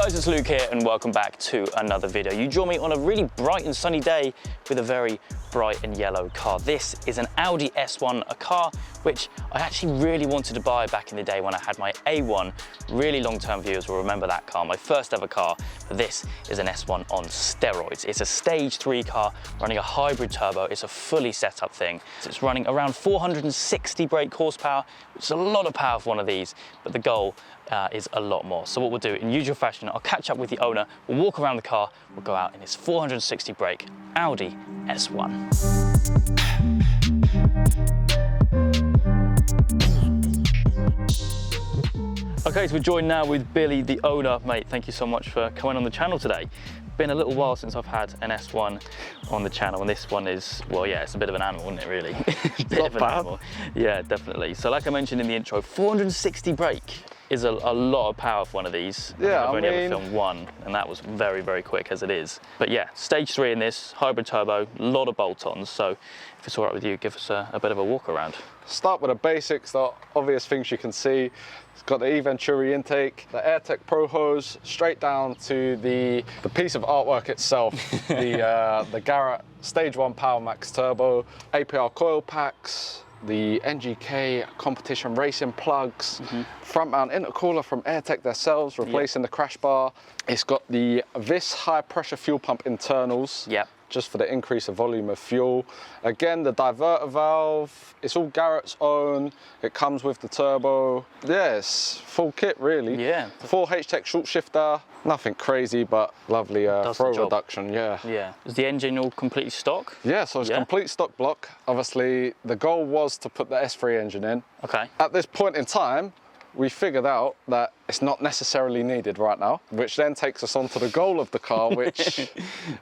guys, it's Luke here and welcome back to another video. You join me on a really bright and sunny day with a very bright and yellow car. This is an Audi S1, a car which I actually really wanted to buy back in the day when I had my A1. Really long-term viewers will remember that car, my first ever car, but this is an S1 on steroids. It's a stage 3 car running a hybrid turbo. It's a fully set up thing. It's running around 460 brake horsepower, which is a lot of power for one of these, but the goal is a lot more. So what we'll do, in usual fashion, I'll catch up with the owner, we'll walk around the car, we'll go out in his 460 brake Audi S1. Okay, so we're joined now with Billy, the owner. Mate, thank you so much for coming on the channel today. Been a little while since I've had an S1 on the channel, and this one is, well, yeah, it's a bit of an animal, isn't it, really? Bit of an animal. Yeah, definitely. So like I mentioned in the intro, 460 brake is a lot of power for one of these. Yeah, I've only ever filmed one, and that was very, very quick as it is. But yeah, stage 3 in this, hybrid turbo, a lot of bolt-ons. So if it's all right with you, give us a bit of a walk around. Start with the basics, the obvious things you can see. It's got the E-Venturi intake, the AirTech Pro hose, straight down to the piece of artwork itself, the Garrett Stage 1 Power Max Turbo, APR coil packs, the NGK competition racing plugs, front mount intercooler from AirTech themselves, replacing the crash bar. It's got the VIS high pressure fuel pump internals. Yep. Just for the increase of volume of fuel. Again, the diverter valve, it's all Garrett's own. It comes with the turbo. Yes, full kit really. Yeah. Full H-Tech short shifter. Nothing crazy, but lovely throw reduction, yeah. Yeah. Is the engine all completely stock? Yeah, so it's complete stock block. Obviously, the goal was to put the S3 engine in. Okay. At this point in time, we figured out that it's not necessarily needed right now, which then takes us on to the goal of the car, which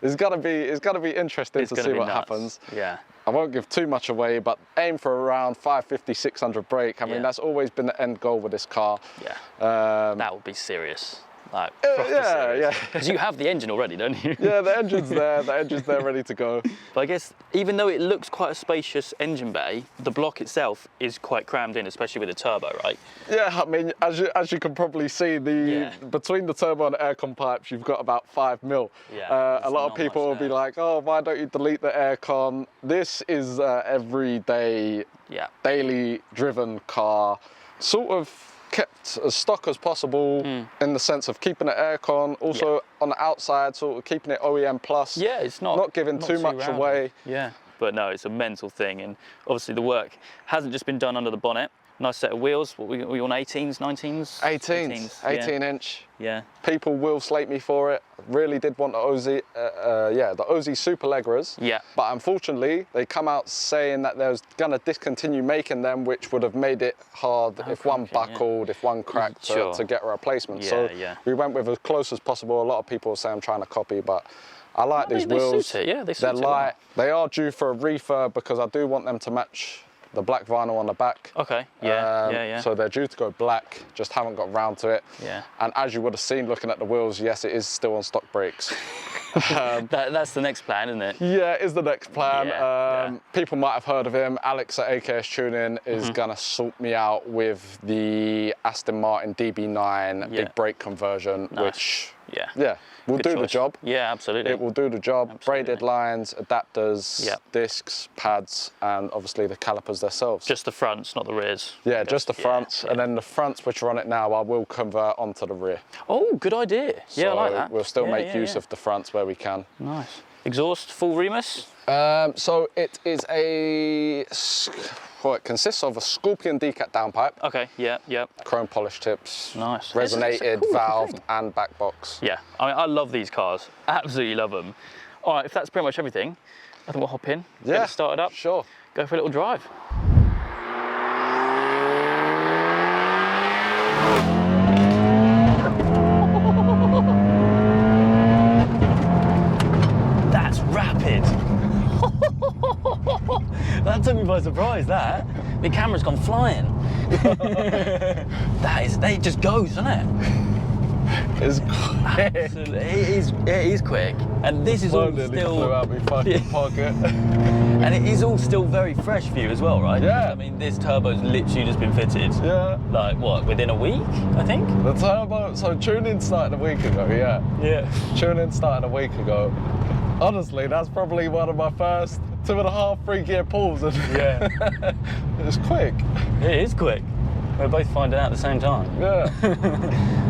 is gonna be interesting to see what happens. Yeah. I won't give too much away, but aim for around 550, 600 brake. I mean, that's always been the end goal with this car. Yeah. That would be serious. Like, yeah. Because you have the engine already, don't you? Yeah, the engine's there. The engine's there, ready to go. But I guess even though it looks quite a spacious engine bay, the block itself is quite crammed in, especially with the turbo, right? Yeah, I mean, as you can probably see, between the turbo and the aircon pipes, you've got about 5 mil. Yeah. A lot of people will be like, "Oh, why don't you delete the aircon?" This is everyday, daily driven car, sort of kept as stock as possible in the sense of keeping the aircon, also on the outside, sort of keeping it OEM plus. Yeah, it's not giving too much away. Yeah, but no, it's a mental thing, and obviously the work hasn't just been done under the bonnet. Nice set of wheels. What we on 18s, 19s? 18 inch. Yeah. People will slate me for it. Really did want the Ozy, the Ozy Super Legras. Yeah. But unfortunately, they come out saying that they was gonna discontinue making them, which would have made it hard if one buckled, if one cracked, to get a replacement. So we went with as close as possible. A lot of people say I'm trying to copy, but I like these wheels. Suit it. Yeah, they're light. They are due for a refurb because I do want them to match the black vinyl on the back. Okay, So they're due to go black, just haven't got round to it. Yeah. And as you would have seen looking at the wheels, yes, it is still on stock brakes. That's the next plan, isn't it? Yeah, it is the next plan. People might have heard of him. Alex at AKS Tuning is gonna sort me out with the Aston Martin DB9 big brake conversion, which will do the job. Yeah, absolutely. It will do the job. Absolutely. Braided lines, adapters, discs, pads, and obviously the calipers themselves. Just the fronts, not the rears. Yeah, just the fronts. And then the fronts which are on it now, I will convert onto the rear. Oh, good idea. So I like that. We'll still make use of the fronts where we can. Nice. Exhaust, full Remus? So it is it consists of a Scorpion decat downpipe. Okay, chrome polish tips. Nice. Resonated, cool valved, and back box. Yeah, I mean, I love these cars. Absolutely love them. All right, if that's pretty much everything, I think we'll hop in, get it started up. Sure. Go for a little drive. That's rapid. That took me by surprise, that. The camera's gone flying. It just goes, doesn't it? It's quick. Absolutely. It is quick. And this is all still... flew out my fucking pocket. And it is all still very fresh for you as well, right? Yeah. I mean, this turbo's literally just been fitted. Yeah. Like, what, within a week, I think? The turbo, so tuning started a week ago, yeah. Yeah. Tuning started a week ago. Honestly, that's probably one of my first 2.5, 3 gear pulls. And Yeah. it's quick. It is quick. We're both finding out at the same time. Yeah.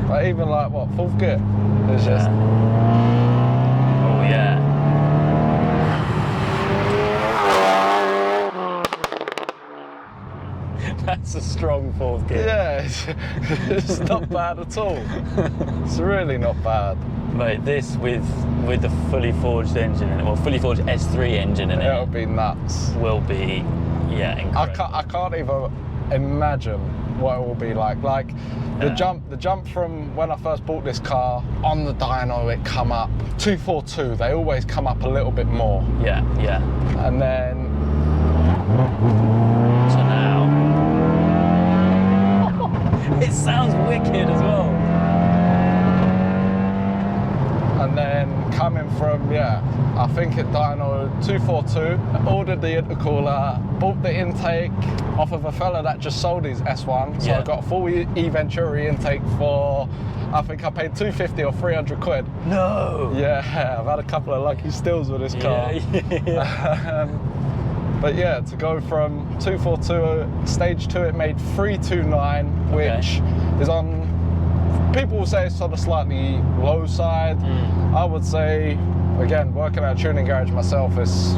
Like even like, what, 4th gear? It's just... Oh, yeah. That's a strong 4th gear. Yeah, it's not bad at all. It's really not bad. Mate, this with the fully forged engine in it, well, fully forged S3 engine in It'll it, be nuts. will be, yeah, incredible. I can't even imagine what it will be like. Like the jump from when I first bought this car on the dyno, it come up 242. They always come up a little bit more. Yeah, yeah. And then So now, it sounds wicked as well. And then coming from, yeah, I think it dyno 242, ordered the intercooler, bought the intake off of a fella that just sold his S1. So Yeah. I got a full Venturi intake for, I think I paid 250 or 300 quid. No! Yeah, I've had a couple of lucky steals with this car. Yeah. But yeah, to go from 242 stage 2, it made 329, which is on, people will say it's on the slightly low side. I would say, again, working at a tuning garage myself, is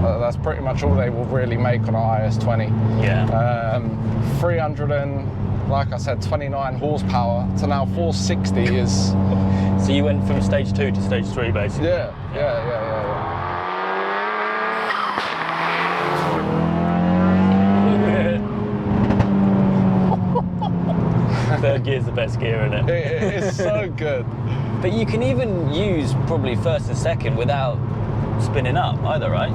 that's pretty much all they will really make on an IS20. Yeah. 300 and, like I said, 29 horsepower to now 460 is... So you went from stage 2 to stage 3, basically? Yeah. Third gear's the best gear, isn't it? It is so good. But you can even use probably first and second without spinning up either, right?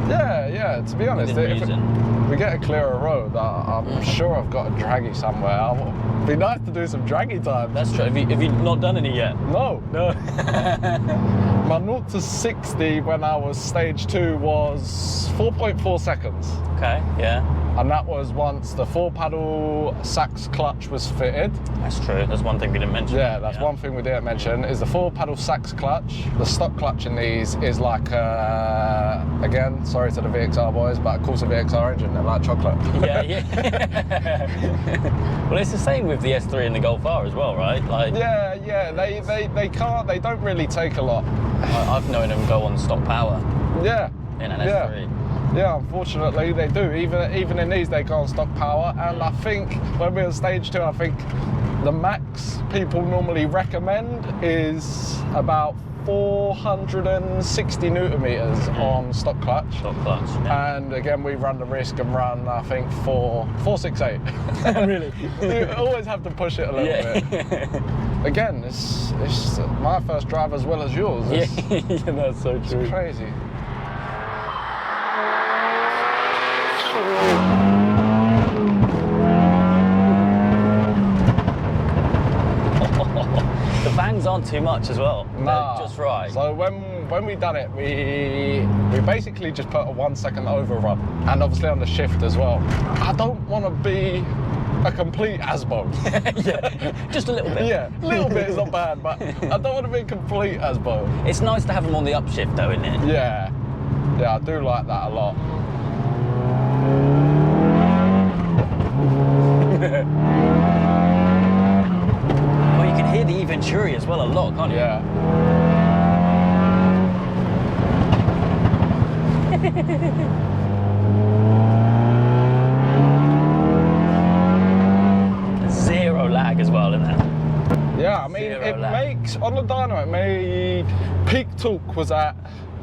Yeah, to be honest, if we get a clearer road, I'm sure I've got a draggy somewhere. It'd be nice to do some draggy time. That's true. Have you not done any yet? No. No. My 0 to 60 when I was stage 2 was 4.4 seconds. Okay, yeah. And that was once the 4-paddle sax clutch was fitted. That's true. That's one thing we didn't mention. Yeah, that's one thing we didn't mention, is the 4-paddle sax clutch. The stock clutch in these is like, again, sorry to the VXR boys, but of course a VXR engine, they're like chocolate. Yeah. Well, it's the same with the S3 and the Golf R as well, right? Like. Yeah, they don't really take a lot. I've known them go on stock power. Yeah. In an S3. Yeah, unfortunately they do. Even in these, they go on stock power. And I think when we're on stage 2, I think the max people normally recommend is about 460 Newton meters on stock clutch. Stock clutch. Yeah. And again, we run the risk and run, I think, 468. Really? You always have to push it a little bit. Again, it's my first drive as well as yours. Yeah, that's so true. It's crazy. The bangs aren't too much as well. Nah. They're just right. So when we done it, we basically just put a 1 second overrun, and obviously on the shift as well. I don't want to be a complete asbo. Yeah, just a little bit. Yeah, a little bit is not bad, but I don't want to be a complete asbo. It's nice to have them on the upshift though, isn't it? Yeah, I do like that a lot. Well, you can hear the Venturi as well a lot, can't you? Yeah. 0 lag as well, isn't it? Yeah, I mean, it makes, on the dyno, it made, peak torque was at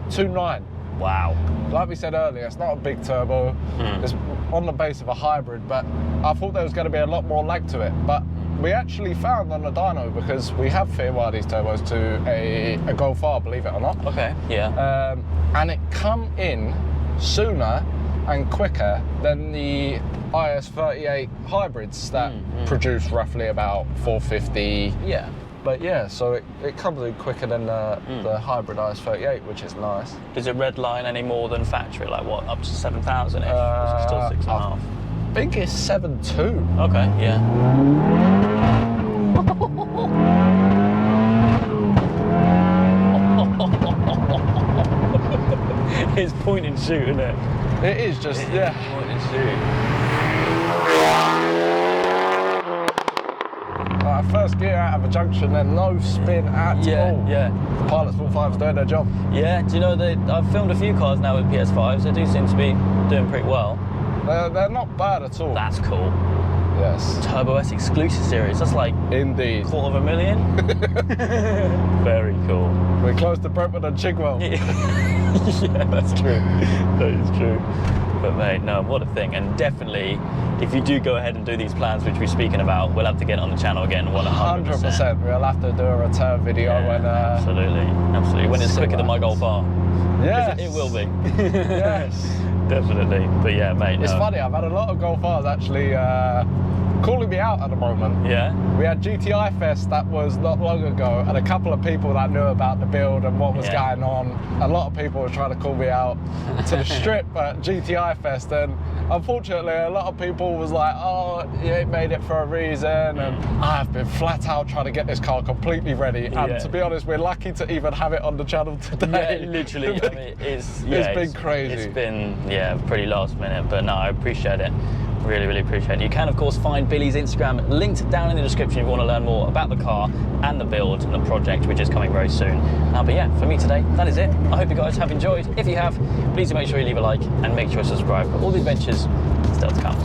2.9. Wow. Like we said earlier, it's not a big turbo. It's on the base of a hybrid, but I thought there was going to be a lot more lag to it. But we actually found on the dyno, because we have fitted one of these turbos to a Golf R, believe it or not. Okay, yeah. And it come in sooner and quicker than the IS38 hybrids that produce roughly about 450. Yeah. But yeah, so it comes in quicker than the hybridized 38, which is nice. Does it redline any more than factory? Like what, up to 7,000 ish? Or is it still 6.5? I think it's 7.2. Okay, yeah. It's point and shoot, isn't it? It is just, yeah. Point and shoot. First gear out of a junction, then no spin at all. Yeah. The Pilot's 4.5's doing their job. Yeah, do you know, I've filmed a few cars now with PS5s. They do seem to be doing pretty well. They're not bad at all. That's cool. Yes. Turbo S exclusive series, that's like Indeed. $250,000. Very cool. We're close to Brentwood and Chigwell. Yeah, that's true. That is true. But mate, no, what a thing. And definitely, if you do go ahead and do these plans which we're speaking about, we'll have to get on the channel again, 100%. We'll have to do a return video when... Absolutely. When it's quicker than my Golf R. Yes. It will be. Yes. Definitely. But yeah, mate. It's funny, I've had a lot of Golf Rs actually calling me out at the moment. Yeah. We had GTI Fest that was not long ago, and a couple of people that knew about the build and what was going on. A lot of people were trying to call me out to the strip at GTI Fest, and unfortunately a lot of people was like, oh, you ain't made it for a reason, and I've been flat out trying to get this car completely ready, and to be honest, we're lucky to even have it on the channel today. Yeah, literally. I mean, it's been crazy. It's been, pretty last minute, but no, I appreciate it. Really appreciate it. You can, of course, find Billy's Instagram linked down in the description if you want to learn more about the car and the build and the project, which is coming very soon. But yeah, for me today, that is it. I hope you guys have enjoyed. If you have, please do make sure you leave a like and make sure to subscribe. All the adventures still to come.